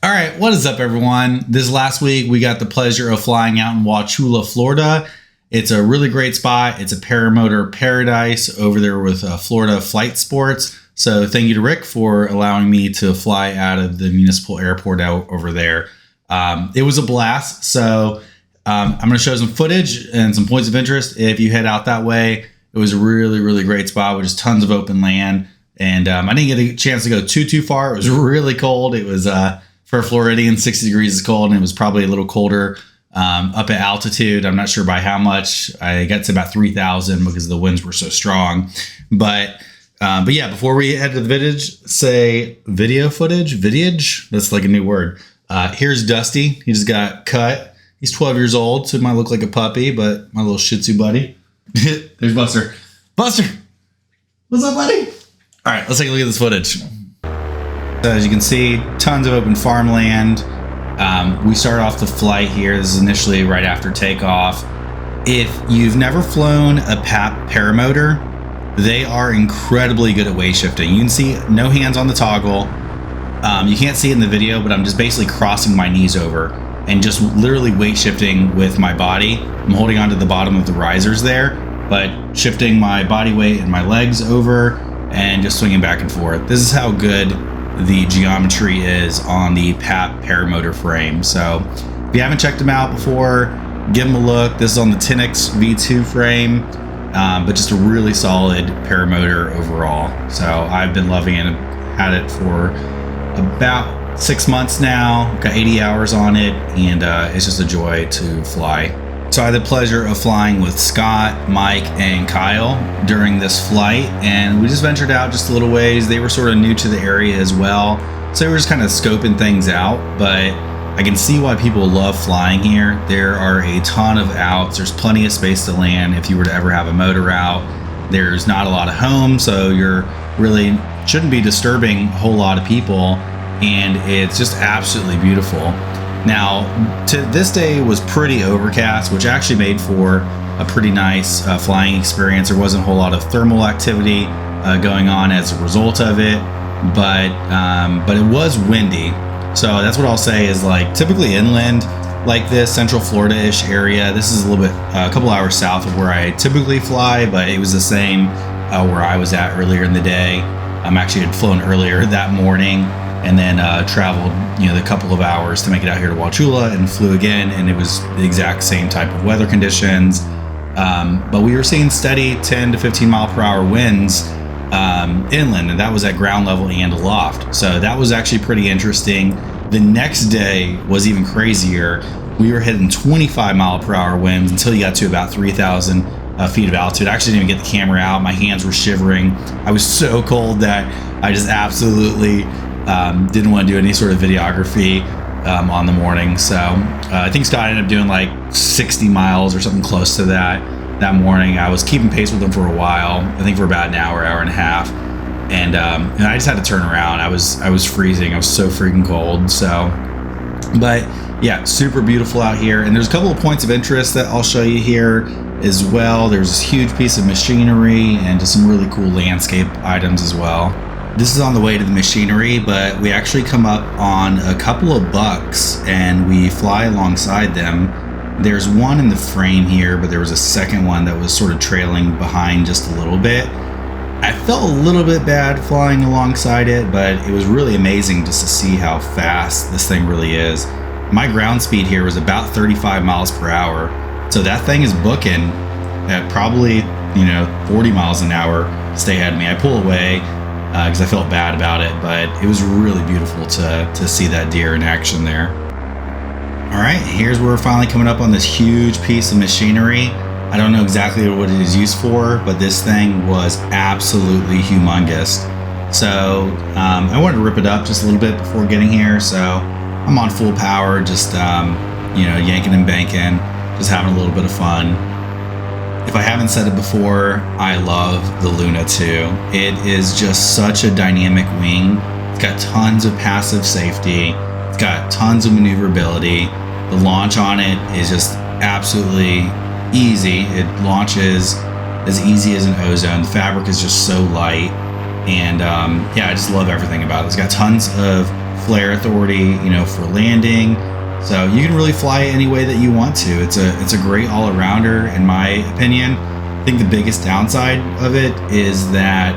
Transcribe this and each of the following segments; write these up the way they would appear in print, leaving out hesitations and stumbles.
All right, what is up, everyone? This last week, we got the pleasure of flying out in Wauchula, Florida. It's a really great spot. It's a paramotor paradise over there with Florida Flight Sports. So thank you to Rick for allowing me to fly out of the municipal airport out over there. It was a blast. So I'm going to show some footage and some points of interest. If you head out that way, it was a really, really great spot with just tons of open land. And I didn't get a chance to go too far. It was really cold. It was for a Floridian, 60 degrees is cold, and it was probably a little colder up at altitude. I'm not sure by how much. I got to about 3,000 because the winds were so strong. But yeah, before we head to the video footage. That's like a new word. Here's Dusty. He just got cut. He's 12 years old, so he might look like a puppy, but my little Shih Tzu buddy. There's Buster. Buster, what's up, buddy? All right, let's take a look at this footage. So as you can see, tons of open farmland. We start off the flight here. This is initially right after takeoff. If you've never flown a paramotor, they are incredibly good at weight shifting. You can see no hands on the toggle. You can't see it in the video, but I'm just basically crossing my knees over and just literally weight shifting with my body. I'm holding onto the bottom of the risers there, but shifting my body weight and my legs over and just swinging back and forth. This is how good the geometry is on the paramotor frame. So if you haven't checked them out before, give them a look. This is on the 10X V2 frame, but just a really solid paramotor overall. So I've been loving it. I've had it for about 6 months now. Got 80 hours on it, and it's just a joy to fly. So I had the pleasure of flying with Scott, Mike, and Kyle during this flight, and we just ventured out just a little ways. They were sort of new to the area as well, so we were just kind of scoping things out, but I can see why people love flying here. There are a ton of outs. There's plenty of space to land if you were to ever have a motor out. There's not a lot of homes, so you're really shouldn't be disturbing a whole lot of people, and it's just absolutely beautiful. Now, to this day was pretty overcast, which actually made for a pretty nice flying experience. There wasn't a whole lot of thermal activity going on as a result of it, but it was windy. So that's what I'll say is, like, typically inland like this, Central Florida-ish area. This is a couple hours south of where I typically fly, but it was the same where I was at earlier in the day. Actually had flown earlier that morning, and then traveled the couple of hours to make it out here to Wauchula, and flew again, and it was the exact same type of weather conditions, but we were seeing steady 10 to 15 mile per hour winds inland, and that was at ground level and aloft. So that was actually pretty interesting. The next day was even crazier. We were hitting 25 mile per hour winds until you got to about 3,000 feet of altitude. I actually didn't even get the camera out. My hands were shivering. I was so cold that I just absolutely didn't want to do any sort of videography on the morning. So I think Scott ended up doing like 60 miles or something close to that morning. I was keeping pace with him for a while, I think for about an hour and a half, and I just had to turn around. I was freezing. I was so freaking cold. So, but yeah, super beautiful out here. And there's a couple of points of interest that I'll show you here as well. There's this huge piece of machinery and just some really cool landscape items as well. This is on the way to the machinery, but we actually come up on a couple of bucks and we fly alongside them. There's one in the frame here, but there was a second one that was sort of trailing behind just a little bit. I felt a little bit bad flying alongside it, but it was really amazing just to see how fast this thing really is. My ground speed here was about 35 miles per hour. So that thing is booking at probably, 40 miles an hour to stay ahead of me. I pull away because I felt bad about it, but it was really beautiful to see that deer in action there. All right, here's where we're finally coming up on this huge piece of machinery. I don't know exactly what it is used for, but this thing was absolutely humongous. So I wanted to rip it up just a little bit before getting here. So I'm on full power, just yanking and banking, just having a little bit of fun. If I haven't said it before, I love the Luna 2. It is just such a dynamic wing. It's got tons of passive safety. It's got tons of maneuverability. The launch on it is just absolutely easy. It launches as easy as an ozone. The fabric is just so light. And I just love everything about it. It's got tons of flare authority, for landing. So you can really fly it any way that you want to. It's a great all-arounder in my opinion. I think the biggest downside of it is that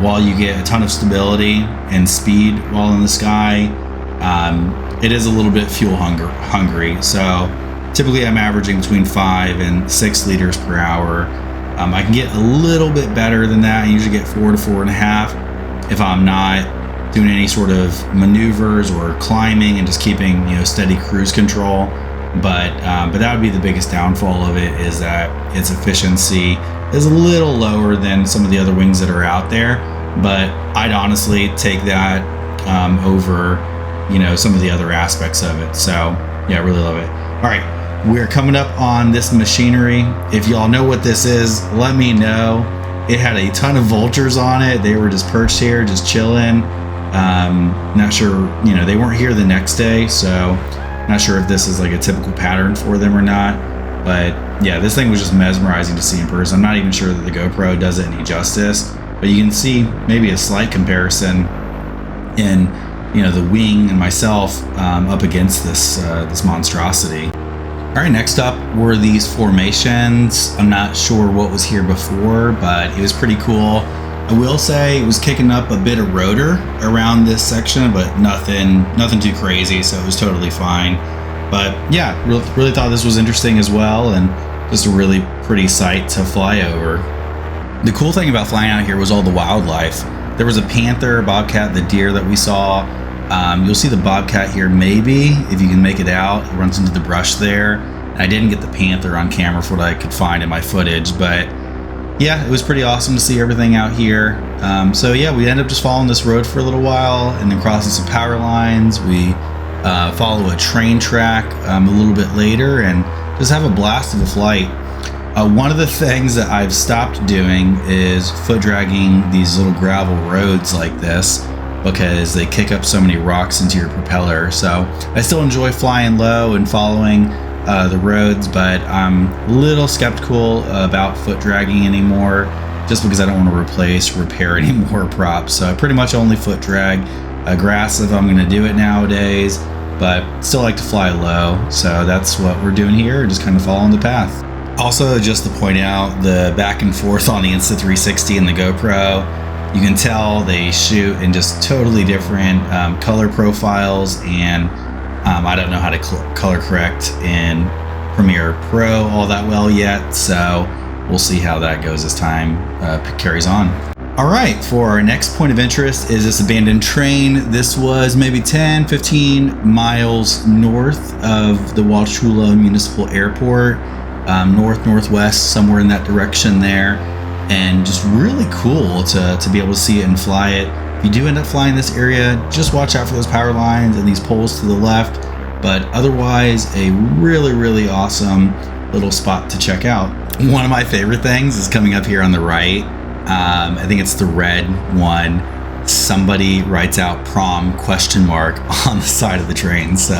while you get a ton of stability and speed while in the sky, it is a little bit fuel hungry. So typically I'm averaging between 5 and 6 liters per hour. I can get a little bit better than that. I usually get 4 to 4.5 if I'm not doing any sort of maneuvers or climbing and just keeping steady cruise control. But that would be the biggest downfall of it, is that its efficiency is a little lower than some of the other wings that are out there. But I'd honestly take that over some of the other aspects of it. So yeah, I really love it. All right, we're coming up on this machinery. If y'all know what this is, let me know. It had a ton of vultures on it. They were just perched here, just chilling. Not sure, they weren't here the next day, so not sure if this is like a typical pattern for them or not. But yeah, this thing was just mesmerizing to see in person. I'm not even sure that the GoPro does it any justice, but you can see maybe a slight comparison in the wing and myself up against this monstrosity. All right, next up were these formations. I'm not sure what was here before, but it was pretty cool. I will say it was kicking up a bit of rotor around this section, but nothing too crazy, so it was totally fine. But yeah, really thought this was interesting as well, and just a really pretty sight to fly over. The cool thing about flying out here was all the wildlife. There was a panther, a bobcat, the deer that we saw. You'll see the bobcat here maybe, if you can make it out. It runs into the brush there. I didn't get the panther on camera for what I could find in my footage, but yeah, it was pretty awesome to see everything out here. So yeah, we ended up just following this road for a little while and then crossing some power lines. We follow a train track a little bit later and just have a blast of a flight. One of the things that I've stopped doing is foot dragging these little gravel roads like this, because they kick up so many rocks into your propeller. So I still enjoy flying low and following the roads, but I'm a little skeptical about foot dragging anymore, just because I don't want to repair any more props. So I pretty much only foot drag grass if I'm going to do it nowadays, but still like to fly low. So that's what we're doing here, just kind of following the path. Also, just to point out, the back and forth on the Insta360 and the GoPro, you can tell they shoot in just totally different color profiles, and I don't know how to color correct in Premiere Pro all that well yet, so we'll see how that goes as time carries on. All right, for our next point of interest is this abandoned train. This was maybe 10-15 miles north of the Wauchula Municipal Airport, northwest, somewhere in that direction there. And just really cool to be able to see it and fly it. If you do end up flying this area, just watch out for those power lines and these poles to the left. But otherwise, a really awesome little spot to check out. One of my favorite things is coming up here on the right. I think it's the red one. Somebody writes out prom ? On the side of the train. So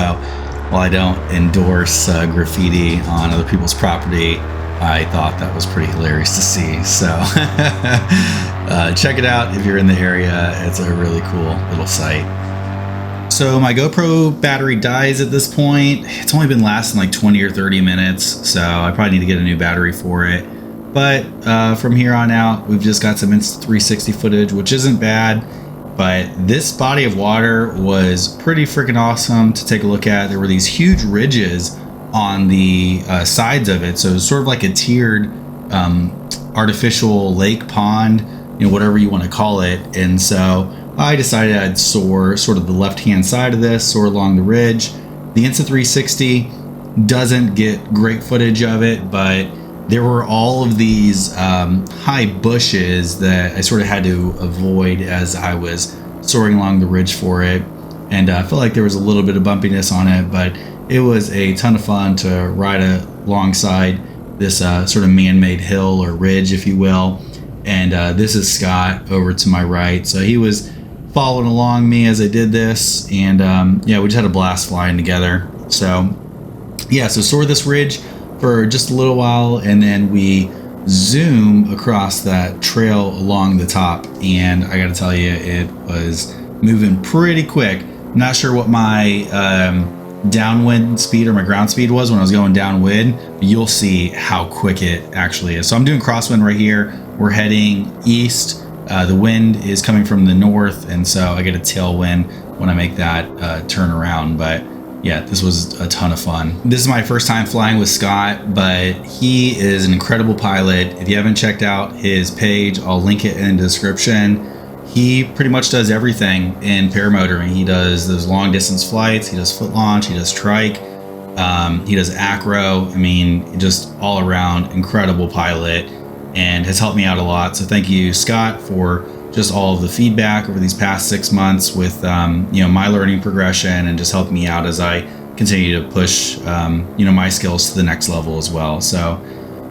while I don't endorse graffiti on other people's property, I thought that was pretty hilarious to see. So check it out if you're in the area. It's a really cool little site. So my GoPro battery dies at this point. It's only been lasting like 20 or 30 minutes, so I probably need to get a new battery for it. But from here on out, we've just got some Insta360 footage, which isn't bad. But this body of water was pretty freaking awesome to take a look at. There were these huge ridges on the sides of it, so it was sort of like a tiered artificial lake, pond, whatever you want to call it. And so I decided I'd soar sort of the left-hand side of this, soar along the ridge. The Insta360 doesn't get great footage of it, but there were all of these high bushes that I sort of had to avoid as I was soaring along the ridge for it. And I felt like there was a little bit of bumpiness on it, but it was a ton of fun to ride alongside this sort of man-made hill or ridge, if you will. And this is Scott over to my right. So he was following along me as I did this. And yeah, we just had a blast flying together. So yeah, so soar this ridge for just a little while, and then we zoom across that trail along the top. And I gotta tell you, it was moving pretty quick. I'm not sure what my downwind speed or my ground speed was when I was going downwind, but you'll see how quick it actually is. So I'm doing crosswind right here. We're heading east. The wind is coming from the north, and so I get a tailwind when I make that turn around. But yeah, this was a ton of fun. This is my first time flying with Scott, but he is an incredible pilot. If you haven't checked out his page, I'll link it in the description. He pretty much does everything in paramotoring. He does those long distance flights, he does foot launch, he does trike, he does acro. I mean, just all around incredible pilot, and has helped me out a lot. So thank you, Scott, for just all of the feedback over these past 6 months with my learning progression, and just helped me out as I continue to push my skills to the next level as well. So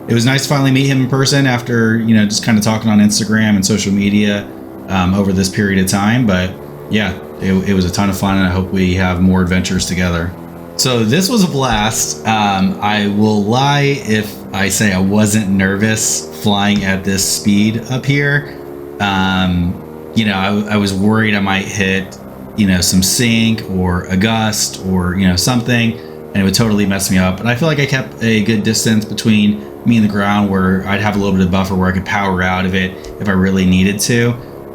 it was nice to finally meet him in person after just kind of talking on Instagram and social media over this period of time. But yeah, it was a ton of fun, and I hope we have more adventures together. So this was a blast. I will lie if I say I wasn't nervous flying at this speed up here. I was worried I might hit some sink or a gust or something, and it would totally mess me up. And I feel like I kept a good distance between me and the ground, where I'd have a little bit of buffer where I could power out of it if I really needed to.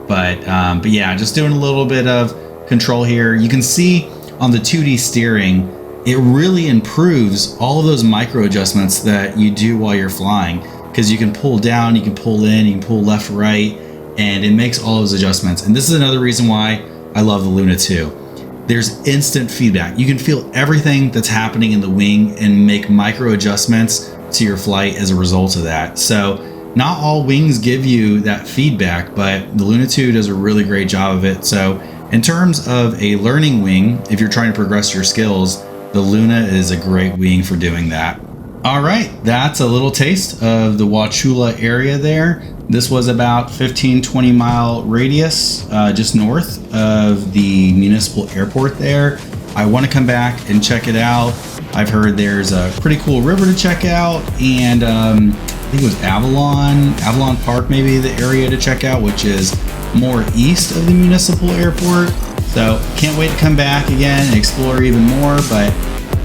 But yeah, just doing a little bit of control here. You can see on the 2D steering, it really improves all of those micro adjustments that you do while you're flying, because you can pull down, you can pull in, you can pull left, right, and it makes all those adjustments. And this is another reason why I love the Luna 2. There's instant feedback. You can feel everything that's happening in the wing and make micro adjustments to your flight as a result of that. So not all wings give you that feedback, but the Luna 2 does a really great job of it. So in terms of a learning wing, if you're trying to progress your skills, the Luna is a great wing for doing that. All right, that's a little taste of the Wauchula area there. This was about 15-20 mile radius just north of the municipal airport there. I want to come back and check it out. I've heard there's a pretty cool river to check out, and I think it was Avalon Park, maybe the area to check out, which is more east of the municipal airport. So can't wait to come back again and explore even more. But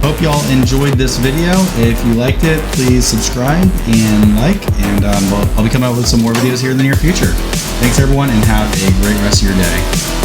hope y'all enjoyed this video. If you liked it, please subscribe and like, and I'll be coming out with some more videos here in the near future. Thanks everyone, and have a great rest of your day.